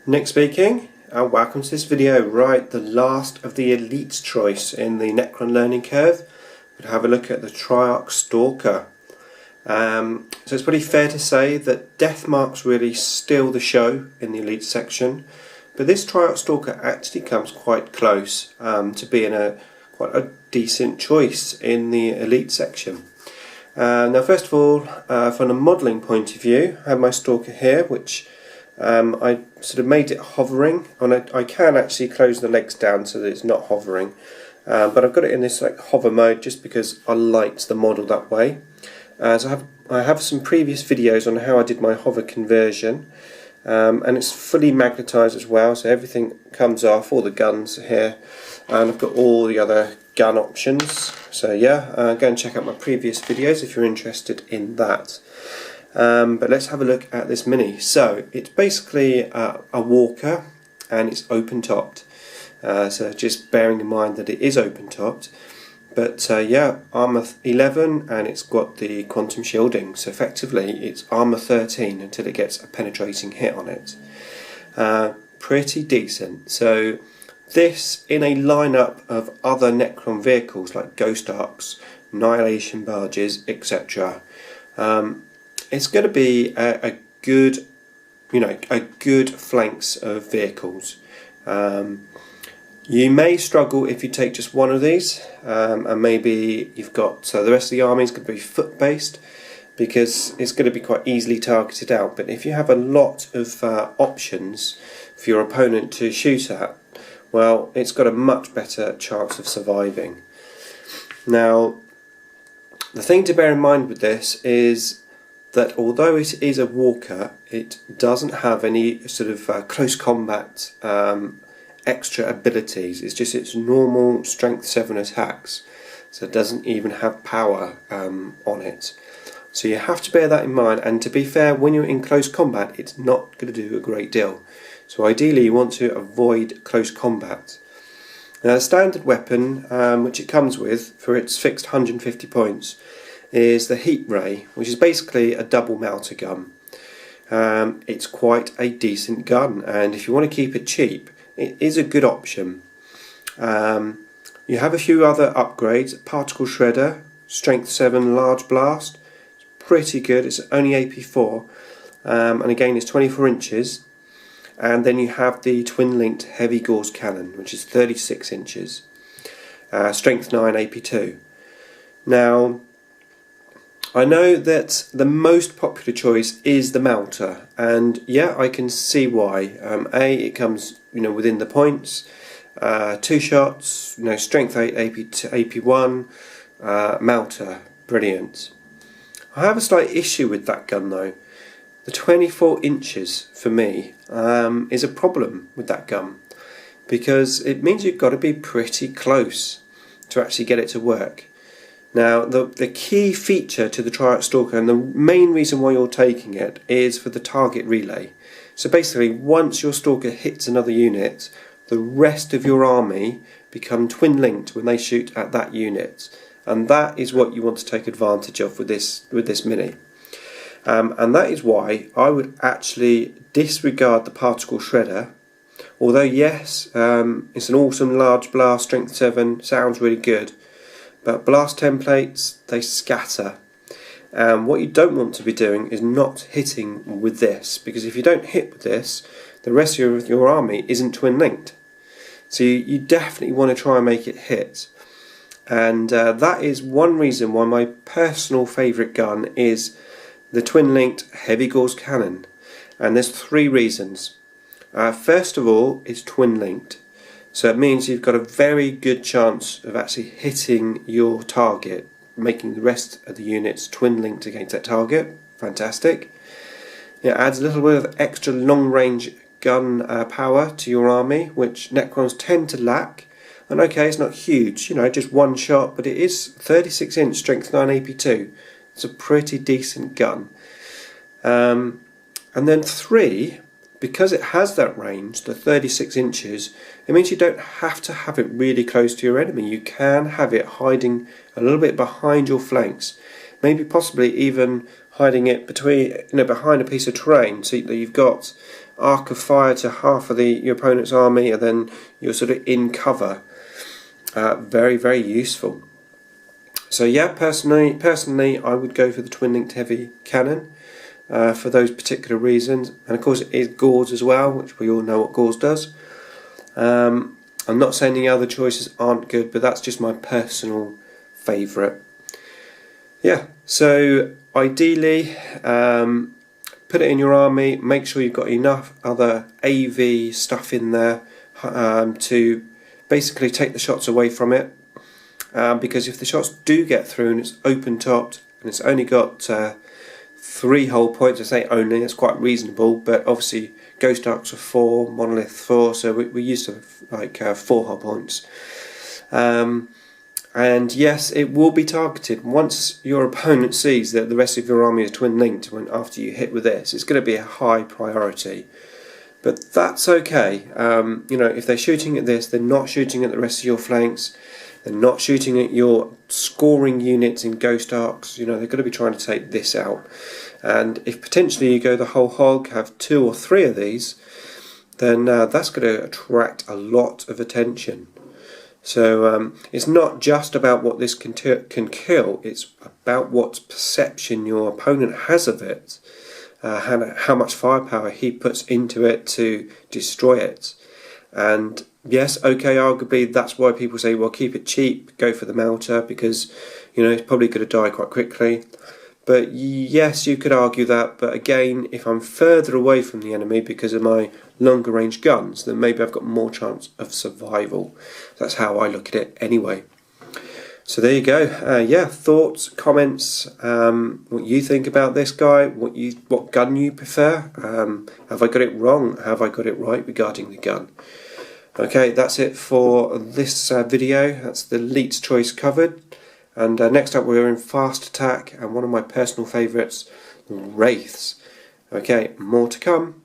Nick speaking, and welcome to this video. Right, the last of the elite choice in the Necron learning curve. We'll have a look at the Triarch Stalker. So it's pretty fair to say that death marks really steal the show in the elite section, but this Triarch Stalker actually comes quite close to being quite a decent choice in the elite section. Now first of all, from a modelling point of view, I have my Stalker here, which I sort of made it hovering. I can actually close the legs down so that it's not hovering, but I've got it in this like hover mode just because I liked the model that way. So I have some previous videos on how I did my hover conversion, and it's fully magnetised as well, so everything comes off, all the guns are here, and I've got all the other gun options. So yeah, go and check out my previous videos if you're interested in that. But let's have a look at this mini. So it's basically a walker, and it's open topped. So just bearing in mind that it is open topped. But yeah, armor 11, and it's got the quantum shielding. So effectively it's armor 13 until it gets a penetrating hit on it. Pretty decent. So this in a lineup of other Necron vehicles like Ghost Arcs, Annihilation Barges, etc. It's going to be a good, a good flanks of vehicles. You may struggle if you take just one of these, and maybe you've got the rest of the army is going to be foot based because it's going to be quite easily targeted out. But if you have a lot of options for your opponent to shoot at, well, it's got a much better chance of surviving. Now, the thing to bear in mind with this is that although it is a walker, it doesn't have any sort of close combat extra abilities. It's just its normal strength 7 attacks, so it doesn't even have power on it. So you have to bear that in mind, and to be fair, when you're in close combat it's not going to do a great deal. So ideally you want to avoid close combat. Now the standard weapon which it comes with for its fixed 150 points is the Heat Ray, which is basically a double melter gun. It's quite a decent gun, and if you want to keep it cheap, it is a good option. You have a few other upgrades. Particle Shredder, Strength 7 Large Blast, it's pretty good, it's only AP4, and again it's 24 inches. And then you have the Twin Linked Heavy Gauss Cannon, which is 36 inches, Strength 9 AP2. Now, I know that the most popular choice is the Melter, and yeah, I can see why. It comes within the points, 2 shots, strength 8 AP1, Melter, brilliant. I have a slight issue with that gun though. The 24 inches for me is a problem with that gun, because it means you've got to be pretty close to actually get it to work. Now, the key feature to the Triarch Stalker, and the main reason why you're taking it, is for the target relay. So basically, once your Stalker hits another unit, the rest of your army become twin linked when they shoot at that unit, and that is what you want to take advantage of with this mini. And that is why I would actually disregard the Particle Shredder. Although yes, it's an awesome large blast, strength 7, sounds really good. But blast templates, they scatter. What you don't want to be doing is not hitting with this, because if you don't hit with this, the rest of your army isn't twin linked. So you definitely want to try and make it hit. And that is one reason why my personal favourite gun is the Twin Linked Heavy Gauss Cannon. And there's 3 reasons. First of all, it's twin linked. So it means you've got a very good chance of actually hitting your target, making the rest of the units twin linked against that target. Fantastic. It adds a little bit of extra long range gun power to your army, which Necrons tend to lack. And okay, it's not huge, just 1 shot, but it is 36 inch strength 9 AP2. It's a pretty decent gun. And then 3, because it has that range, the 36 inches, it means you don't have to have it really close to your enemy. You can have it hiding a little bit behind your flanks, maybe possibly even hiding it between, behind a piece of terrain, so that you've got arc of fire to half of your opponent's army, and then you're sort of in cover. Very, very useful. So yeah, personally, I would go for the twin-linked heavy cannon for those particular reasons, and of course it is gauze as well, which we all know what gauze does. I'm not saying the other choices aren't good, but that's just my personal favourite. Yeah, so ideally, put it in your army, make sure you've got enough other AV stuff in there to basically take the shots away from it. Because if the shots do get through and it's open topped and it's only got 3 hull points, I say only, it's quite reasonable, but obviously Ghost Arcs are 4, Monolith 4, so we used to like 4 hull points. And yes, it will be targeted. Once your opponent sees that the rest of your army is twin linked after you hit with this, it's going to be a high priority. But that's okay. You know, if they're shooting at this, they're not shooting at the rest of your flanks. They're not shooting at your scoring units in Ghost Arcs. You know, they're going to be trying to take this out. And if potentially you go the whole hog, have 2 or 3 of these, then that's going to attract a lot of attention. So it's not just about what this can kill, it's about what perception your opponent has of it. How much firepower he puts into it to destroy it. And yes, okay, arguably that's why people say, well, keep it cheap, go for the melter, because you know it's probably going to die quite quickly. But yes, you could argue that, but again, if I'm further away from the enemy because of my longer range guns, then maybe I've got more chance of survival. That's how I look at it anyway. So there you go. Yeah, thoughts, comments, what you think about this guy, what gun you prefer. Have I got it wrong? Have I got it right regarding the gun? Okay, that's it for this video. That's the Elite's Choice covered. And next up we're in Fast Attack, and one of my personal favourites, Wraiths. Okay, more to come.